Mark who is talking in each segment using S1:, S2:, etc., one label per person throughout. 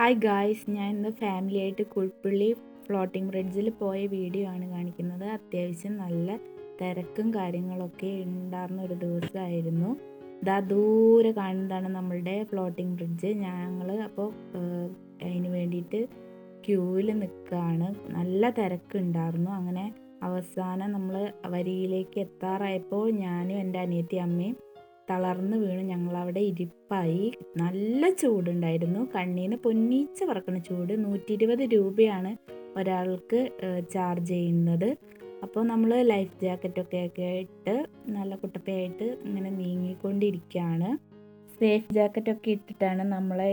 S1: Hi guys, ഞാൻ ഇന്ന് ഫാമിലിയായിട്ട് കുൾപ്പള്ളി ഫ്ലോട്ടിംഗ് ബ്രിഡ്ജിൽ പോയ വീഡിയോ ആണ് കാണിക്കുന്നത്. അത്യാവശ്യം നല്ല തിരക്കും കാര്യങ്ങളൊക്കെ ഉണ്ടായിരുന്ന ഒരു ദിവസമായിരുന്നു. ഇതാ ദൂരെ കാണുന്നതാണ് നമ്മളുടെ ഫ്ലോട്ടിംഗ് ബ്രിഡ്ജ്. ഞങ്ങൾ അപ്പോൾ അതിന് വേണ്ടിയിട്ട് ക്യൂവിൽ നിൽക്കുകയാണ്. നല്ല തിരക്കുണ്ടായിരുന്നു. അങ്ങനെ അവസാനം നമ്മൾ വരിയിലേക്ക് എത്താറായപ്പോൾ ഞാനും എൻ്റെ അനിയത്തി അമ്മയും തളർന്ന് വീണ് ഞങ്ങളവിടെ ഇരിപ്പായി. നല്ല ചൂടുണ്ടായിരുന്നു. കണ്ണീന്ന് പൊന്നീച്ച പറക്കണ ചൂട്. 120 രൂപയാണ് ഒരാൾക്ക് ചാർജ് ചെയ്യുന്നത്. അപ്പോൾ നമ്മൾ ലൈഫ് ജാക്കറ്റൊക്കെ ഇട്ട് നല്ല കുട്ടപ്പയായിട്ട് ഇങ്ങനെ നീങ്ങിക്കൊണ്ടിരിക്കുകയാണ്. സേഫ് ജാക്കറ്റൊക്കെ ഇട്ടിട്ടാണ് നമ്മളെ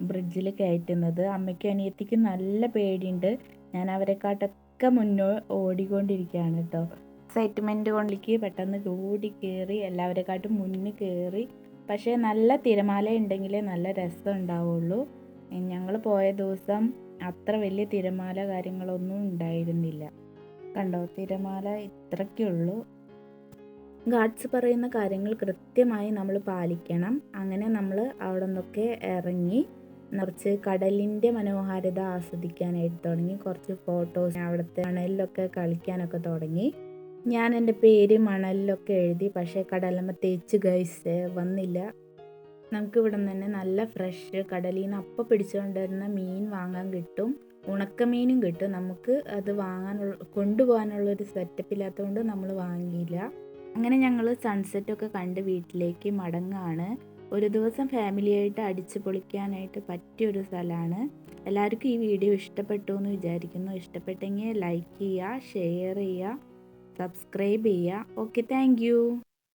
S1: ബ്രിഡ്ജിൽ കയറ്റുന്നത്. അമ്മയ്ക്കും അനിയത്തിക്കും നല്ല പേടിയുണ്ട്. ഞാൻ അവരെക്കാട്ടൊക്കെ ഓടിക്കൊണ്ടിരിക്കുകയാണ് കേട്ടോ. എക്സൈറ്റ്മെൻറ്റ് കൊണ്ടിലേക്ക് പെട്ടെന്ന് ഓടി കയറി എല്ലാവരെക്കാട്ടും മുന്നിൽ കയറി. പക്ഷേ നല്ല തിരമാല ഉണ്ടെങ്കിലേ നല്ല രസം ഉണ്ടാവുള്ളൂ. ഞങ്ങൾ പോയ ദിവസം അത്ര വലിയ തിരമാല കാര്യങ്ങളൊന്നും ഉണ്ടായിരുന്നില്ല. കണ്ടോ, തിരമാല ഇത്രയ്ക്കുള്ളൂ. ഗാർഡ്സ് പറയുന്ന കാര്യങ്ങൾ കൃത്യമായി നമ്മൾ പാലിക്കണം. അങ്ങനെ നമ്മൾ അവിടെ നിന്നൊക്കെ ഇറങ്ങി കുറച്ച് കടലിൻ്റെ മനോഹാരിത ആസ്വദിക്കാനായിട്ട് തുടങ്ങി. കുറച്ച് ഫോട്ടോസ്, അവിടുത്തെ മണലിലൊക്കെ കളിക്കാനൊക്കെ തുടങ്ങി. ഞാൻ എൻ്റെ പേര് മണലിലൊക്കെ എഴുതി, പക്ഷേ കടലമ്മ തേച്ച് ഗൈസ് വന്നില്ല. നമുക്ക് ഇവിടെ നിന്ന് തന്നെ നല്ല ഫ്രഷ് കടലിൽ നിന്ന് അപ്പം പിടിച്ചുകൊണ്ടിരുന്ന മീൻ വാങ്ങാൻ കിട്ടും. ഉണക്കമീനും കിട്ടും. നമുക്ക് അത് കൊണ്ടുപോകാനുള്ളൊരു സെറ്റപ്പ് ഇല്ലാത്തതുകൊണ്ട് നമ്മൾ വാങ്ങിയില്ല. അങ്ങനെ ഞങ്ങൾ സൺസെറ്റൊക്കെ കണ്ട് വീട്ടിലേക്ക് മടങ്ങാണ്. ഒരു ദിവസം ഫാമിലിയായിട്ട് അടിച്ചു പൊളിക്കാനായിട്ട് പറ്റിയൊരു സ്ഥലമാണ്. എല്ലാവർക്കും ഈ വീഡിയോ ഇഷ്ടപ്പെട്ടു എന്ന് വിചാരിക്കുന്നു. ഇഷ്ടപ്പെട്ടെങ്കിൽ ലൈക്ക് ചെയ്യുക, ഷെയർ ചെയ്യുക, സബ്സ്ക്രൈബ് ചെയ്യുക. Okay, thank you.